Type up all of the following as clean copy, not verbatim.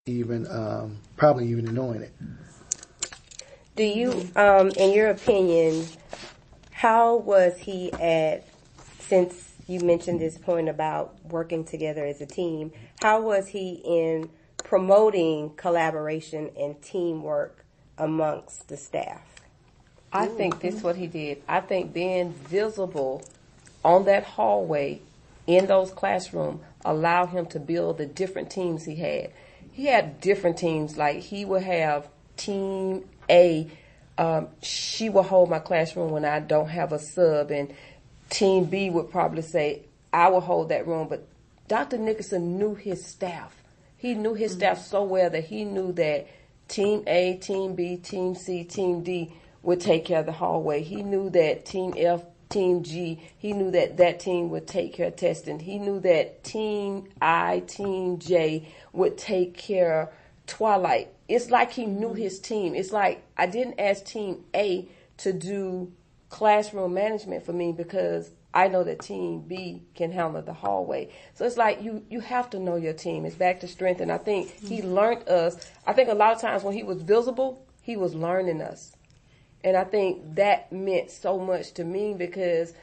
even probably even knowing it. Do you, in your opinion, how was he since you mentioned this point about working together as a team, how was he in promoting collaboration and teamwork amongst the staff? I think this is what he did. I think being visible on that hallway in those classrooms allowed him to build the different teams he had. He had different teams, like he would have team A, she will hold my classroom when I don't have a sub, and team B would probably say, I will hold that room. But Dr. Nicholson knew his staff. He knew his staff so well that he knew that team A, team B, team C, team D would take care of the hallway. He knew that team F, team G, he knew that that team would take care of testing. He knew that team I, team J would take care of Twilight. It's like he knew his team. It's like I didn't ask team A to do classroom management for me because I know that team B can handle the hallway. So it's like you have to know your team. It's back to strength. And I think he learned us. I think a lot of times when he was visible, he was learning us. And I think that meant so much to me because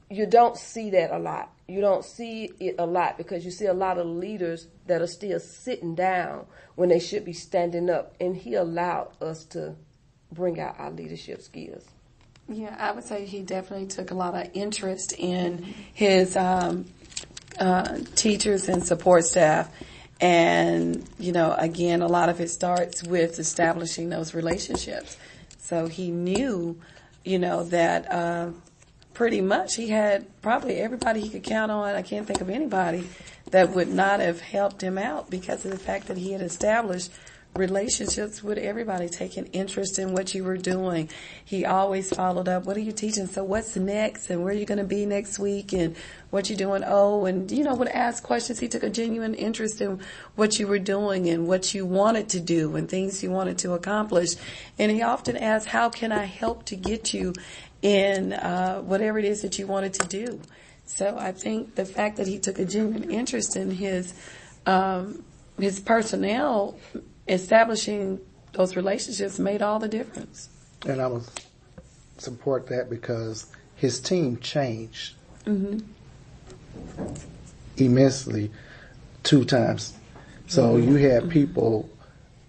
you don't see that a lot. You don't see it a lot because you see a lot of leaders that are still sitting down when they should be standing up. And he allowed us to bring out our leadership skills. Yeah, I would say he definitely took a lot of interest in his teachers and support staff. And, you know, again, a lot of it starts with establishing those relationships. So he knew, you know, that pretty much he had probably everybody he could count on. I can't think of anybody that would not have helped him out because of the fact that he had established relationships with everybody, taking interest in what you were doing. He always followed up. What are you teaching? So what's next? And where are you going to be next week? And what you doing? Oh, and, you know, would ask questions. He took a genuine interest in what you were doing and what you wanted to do and things you wanted to accomplish. And he often asked, how can I help to get you in whatever it is that you wanted to do? So I think the fact that he took a genuine interest in his personnel, establishing those relationships made all the difference. And I would support that because his team changed immensely 2 times. So you had people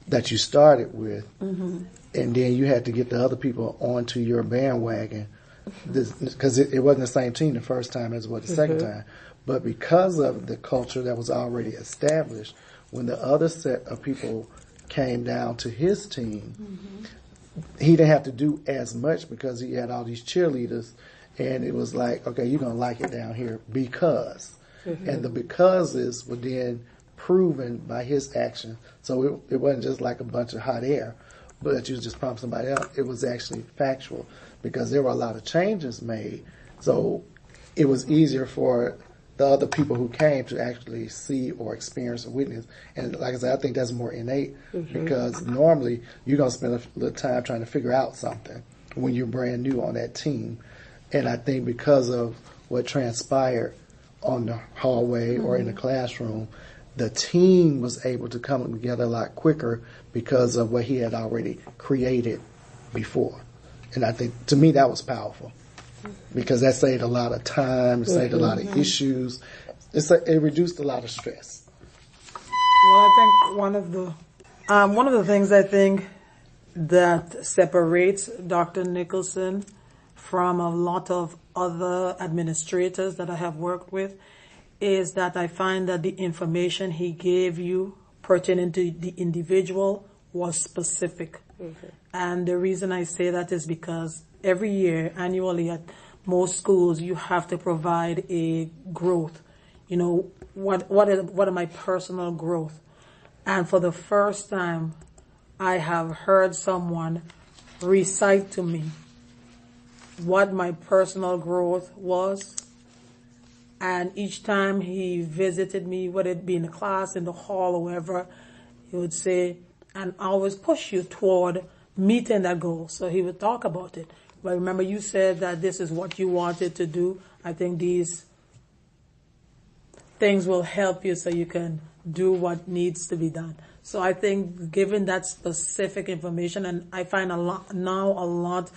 that you started with, and then you had to get the other people onto your bandwagon because it wasn't the same team the first time as it was the second time. But because of the culture that was already established, when the other set of people came down to his team, he didn't have to do as much because he had all these cheerleaders, and it was like, okay, you're going to like it down here because. And the becauses were then proven by his action. So it wasn't just like a bunch of hot air, but you just pump somebody up. It was actually factual because there were a lot of changes made. So it was easier for the other people who came to actually see or experience or witness. And like I said, I think that's more innate because normally you're going to spend a little time trying to figure out something when you're brand new on that team. And I think because of what transpired on the hallway or in the classroom, the team was able to come together a lot quicker because of what he had already created before. And I think, to me, that was powerful. Because that saved a lot of time, it saved a lot of issues. It reduced a lot of stress. Well, I think one of the things I think that separates Dr. Nicholson from a lot of other administrators that I have worked with is that I find that the information he gave you pertaining to the individual was specific. And the reason I say that is because every year, annually at most schools, you have to provide a growth. You know, what are my personal growth? And for the first time, I have heard someone recite to me what my personal growth was. And each time he visited me, whether it be in the class, in the hall, or wherever, he would say, and always push you toward meeting that goal. So he would talk about it. But remember, you said that this is what you wanted to do. I think these things will help you so you can do what needs to be done. So I think given that specific information, and I find a lot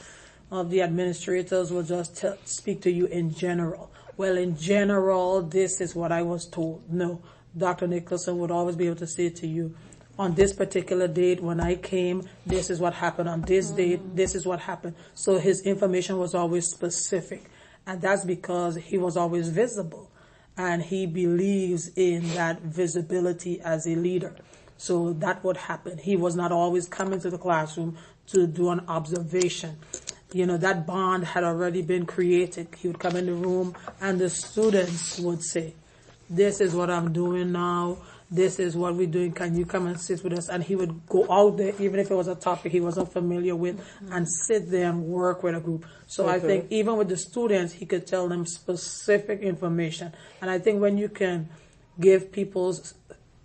of the administrators will just speak to you in general. Well, in general, this is what I was told. No, Dr. Nicholson would always be able to say to you, on this particular date when I came, this is what happened. On this date, this is what happened. So his information was always specific. And that's because he was always visible. And he believes in that visibility as a leader. So that would happen. He was not always coming to the classroom to do an observation. You know, that bond had already been created. He would come in the room and the students would say, this is what I'm doing now. This is what we're doing. Can you come and sit with us? And he would go out there, even if it was a topic he wasn't familiar with, and sit there and work with a group. So I think even with the students, he could tell them specific information. And I think when you can give people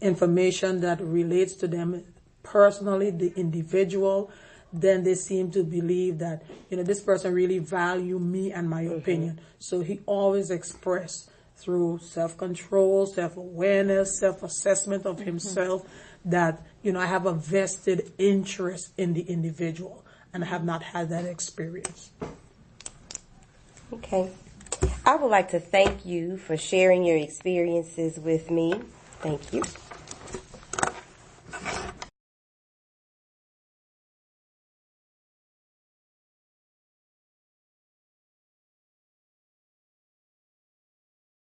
information that relates to them personally, the individual, then they seem to believe that, you know, this person really value me and my opinion. So he always expressed through self-control, self-awareness, self-assessment of himself that, you know, I have a vested interest in the individual and I have not had that experience. Okay. I would like to thank you for sharing your experiences with me. Thank you.